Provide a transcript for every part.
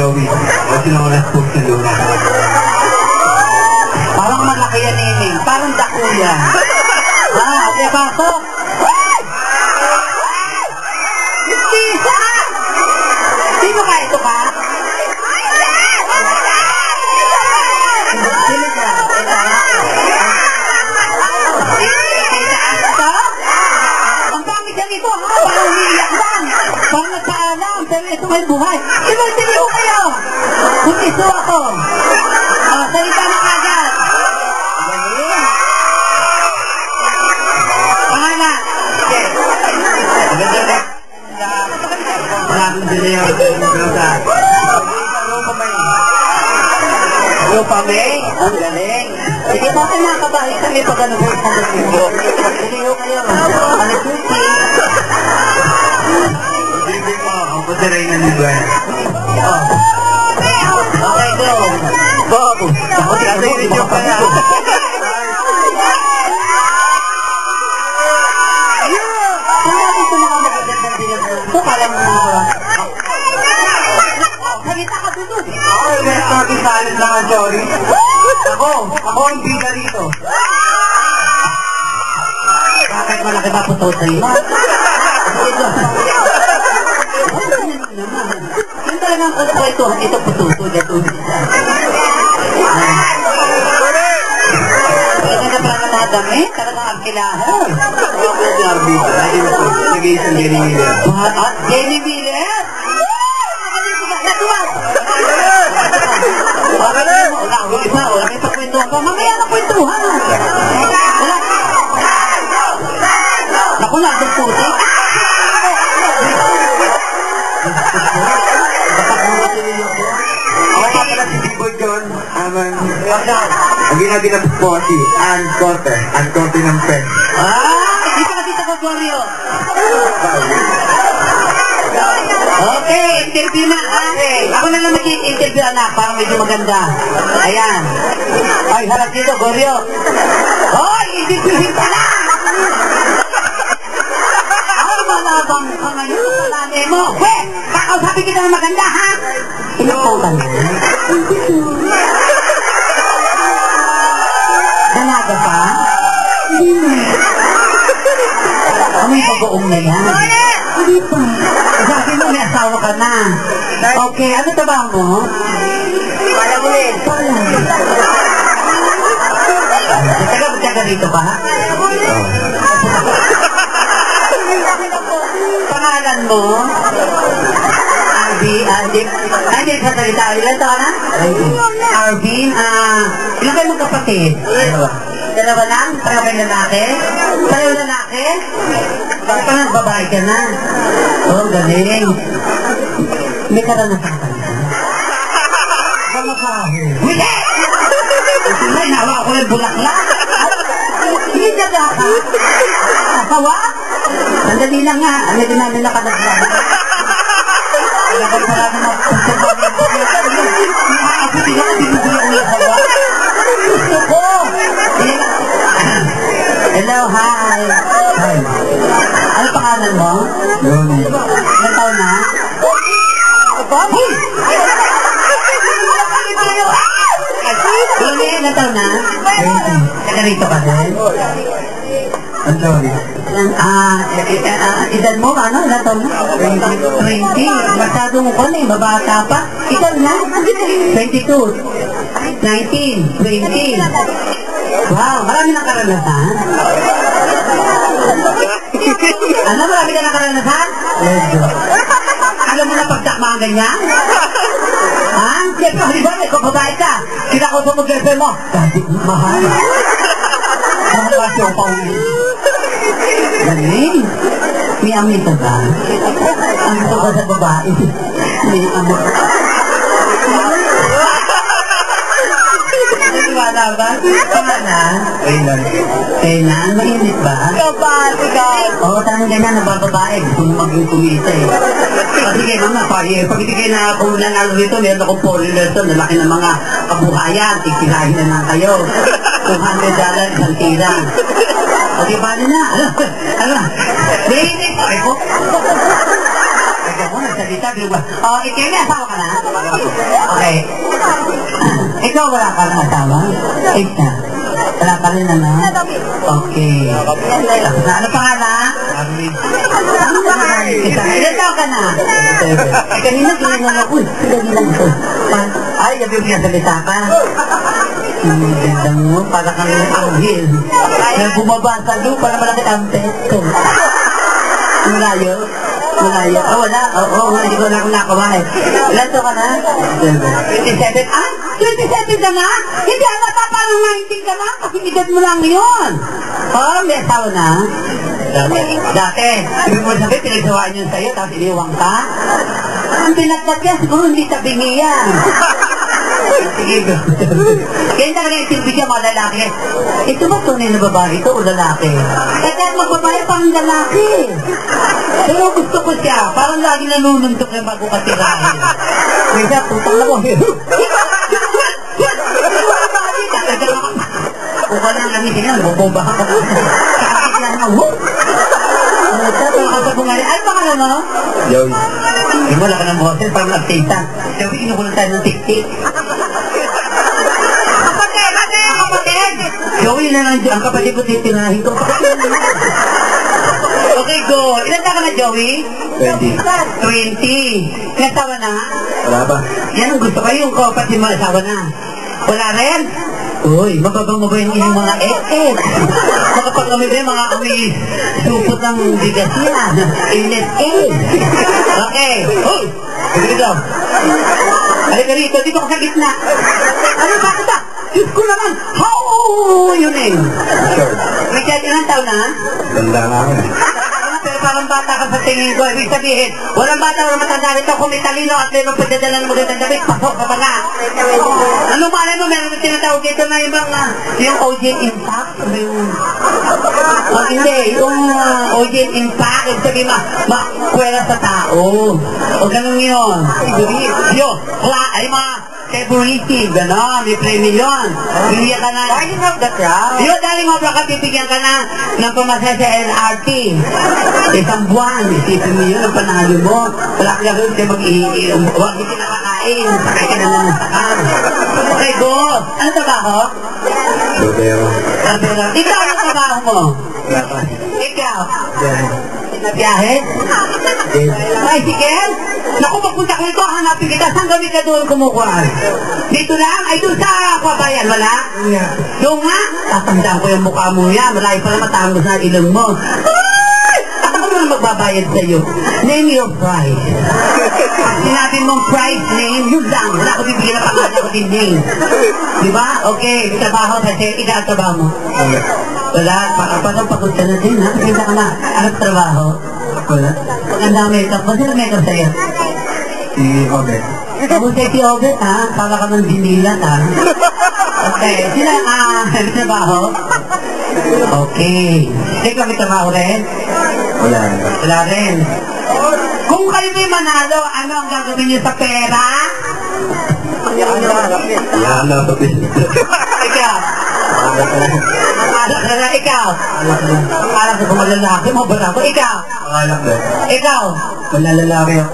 Joey. O sinoras po sa luna. Parang malaki yan, Eming. Parang dakuya. Okay, pasok. Mistisa! Sino ka? Ito ka? Sino ka? Ito? Ang pangit yan ito, ha? Parang umiiyak lang. Parang nagpaalam. Pero ito may buhay. Sino kayo? Buntiso ako. Salita na agad. Pangalan. Maraming dinayaw. Lupa May. Ang galing. Sige, bakit nakakabalik kami pag ano po sa nagsibo? Sige ho kayo. Ano susi? Hindi po, ang padaray na lugar. Okay, go. Bob. Ako kasi video pa na. Kung natin ito nakamagagandang dinagdag, parang salita ka dito. Ako yung best natin sa alis lang ang Joey. Ako ang bida rito. Bakit malaki ba puto sa'yo? Yung talagang ito puto dito. Talaga pala nadami, talagang agkilahan. Ako ang Jarvis. Nag-iisang Jenny Miller. Jenny Miller? Natuwag! Wala kayo pagkwentuhan ka. Mamaya na kwentuhan. Wala. Naku lang, itong puti. Ako pa pala si Bibo John. Ang ginaginagot po si Ann Corte. Ann Corte ng Fed. Dito ka dito ka, Gorio. Okay, interview na. Ako na lang mag-interview, anak, para medyo maganda. Ayan. Ay, harap dito, Gorio. Hoy, interviewin ka na! Ay, malabang ka ngayon sa palane mo. Weh, kakausapin kita na maganda, ha? Inukutan mo. Dalaga pa? Ano yung pag-uong na yan? Hindi pa. Sabi mo, may asawa ka na. Okay, ano trabaho mo? Wala mo rin. Taga dito ba? Pangalan mo? Arvin, sa salita. Ilan taon na? Arvin, ilan kayo magkapatid? Dalawa lang? Pareho kayo lalaki? Pareho lalaki? Bakit pa nagbabahay ka na? Oh, galing. May karanasan ka na? Kamakaho. Hindi! Ay, nawa ako ng bulaklak. Hindi ka ka? Asawa? Sandali lang nga. Ano din namin nakanaglan? Nagkakarami na hello, hi. Hi. Ano pangalan mo? Johnny. Ilan taon na? Hey! Johnny, ilan taon na? 20. Nagarito ka din? Ang Johnny. Edad mo, ano? Ilan taon na? 20. Masyadong ko na, mabata pa. Ikaw na? 22. 19. 20. Wow, marami na karanasan. Ano, marami ka na karanasan? Alam mo na pagtakmaan ganyan? Ha? Siyempre, di ba, may kababae ka. Kinakot mo girlfriend mo. Dati, mahal. Ano ba siya pa ulit? Galing. May amin ka ba? Ang ito ka sa babae. May amin ka. Wala ba? Pangalan? Kailan? Mainit ba? Kabati ka! Oo, tanong ganyan, nabababae. Gusto mo maging kumita eh. Kasi kayo mga pag hindi kayo na kung nanalo rito, meron akong foreigners doon, nalaki ng mga kabuhayan, tigilahin na lang kayo. $200 isang tira. O di ba na? Ano? Mainit! Ay ko! Ay ko, nagsalita. O, ikaw may asawa ka na? Ikaw wala ka ng asawa? 8 na. Wala pa rin ano? Okay. Ano pangalan? Ano pangalan? Ilan tao ka na? Kanina ginagawa ko. Sila lang ko. Ay, yabi mo salita ka. Ganda mo, para kang anghel. Na bumaba sa lupa na malaki ang peto. Malayo? Malayo? Oh, wala. Oo, hindi ko na akong nakawain. Ilan to ka na? 27. Ah, 27 ka na? Hindi ang bata, parang 19 ka na. Kasi edad mo lang yun. Oh, may asawa na? Dati. Sabi mo sabi, pinagsawaan yun sa'yo, tapos iniwang ka? Ang pinagkat yan, siguro hindi tabingi yan. Sige, go. Kaya talaga itinbigyan mga lalaki. Ito ba tunay na babae ito o lalaki? Kaya magbabae pang lalaki. Pero gusto ko siya. Parang lagi nanununtok na bago katirahin. Kaya siya, putang na ko. Kung ka nang kami siya, bubomba ka. Kakakit lang na, whoop! Ay, pangalan mo? Joey. Hindi mo, laka ng boses, parang nag-tita. Sabi, kinukulang tayo ng tik-tik. Kapatid! Joey na lang, ang kapatid ko titirahin ko. Okay, go. Ilan ka na, Joey? 20. 20. Nasawa na? Wala ba? Yan ang gusto ko, yung kapatid mo nasawa na. Wala rin? Uy, mababang mo ba yung inyong mga ek-ek? Makapag kami ba yung mga kami supot ng bigas niya? Inet-ek. Okay. Uy! Dito. Halika rito. Dito ka sa gitna. Ano ba? Ito? Diyos ko naman. How? Yun eh. Sure. Richard, ilang taon na? Ganda nga ako eh. Pero parang bata ka sa tingin ko. Ibig sabihin, walang bata, walang matanda rito. Kung may talino at meron pagdadalan mo rin ang damit, pasok ka ba na? Ano malay mo, meron tinatawag dito na yung mga, yung OJ Impact? Hindi, yung OJ Impact, ibig sabihin, makwela sa tao. O ganun yun. Yun, ay mga February, gano'n, may premium yun. Bibigyan ka na. Darling of the crowd. Yun, darling of the crowd, bibigyan ka na ng pamasa sa LRT. Isang buwan, isipin mo yun, ang panalo mo. Wala ka gagawin siya mag-iinom. Huwag hindi nakakain. Sakay ka na lang ng sakar. Okay, go. Ano trabaho? Barbero. Barbero. Ikaw, ano trabaho mo? Wala pa. Ikaw? Biyahe. Nabiyahe? Bicycle? Naku, magpunta ko ito, hanapin kita. Saan kami ka doon kumukuha? Dito lang? Ay, doon sa Kabayan, wala? Doon nga? Tatandaan ko yung mukha mo yan. Malayo pala matangos na ilong mo. Ay! Ako naman magbabayad sa'yo. Name your price. Sinabi mong price, name, yun lang. Wala ko bibigyan na pangalan ko din name. Diba? Okay, trabaho kasi ikaw ang trabaho mo. Wala, parang pagod ka na din, ha? Kita ka na. Anong trabaho? Wala. Paganda makeup mo, sino makeup sa'yo? Si Obet. Ako si Obet, ha? Para ka ng dinilat, ha? Okay, sino ang trabaho? Okay. Ikaw may trabaho rin? Wala. Wala rin. Kung kayo may manalo, ano ang gagawin niyo sa pera? Yan na. Ikaw? Anak na lang, ikaw. Alam ko kung malalaki mo, ba ako? Ikaw. Pangalak na. Ikaw. Malalaki ako.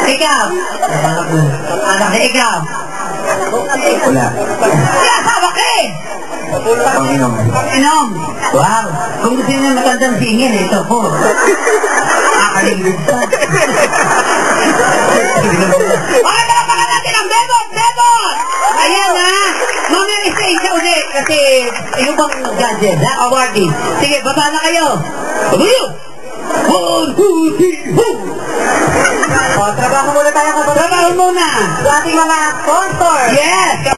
Ikaw. Pangalak na. Anak na, ikaw. Wala. Asawa ka eh. Panginom. Inom. Wow. Kung gusto niyo magandang singin, ito po. Akalimig ka. Mga natin ang Bebot! Bebot! Ayan na! Mamaya isa ulit kasi yung bang gadget, ha? Awarding. Sige, baba na kayo. Babayo! 1, 2, 3, 4! O, trabaho muna tayo. Trabaho muna! Sa ating mga sponsor! Yes!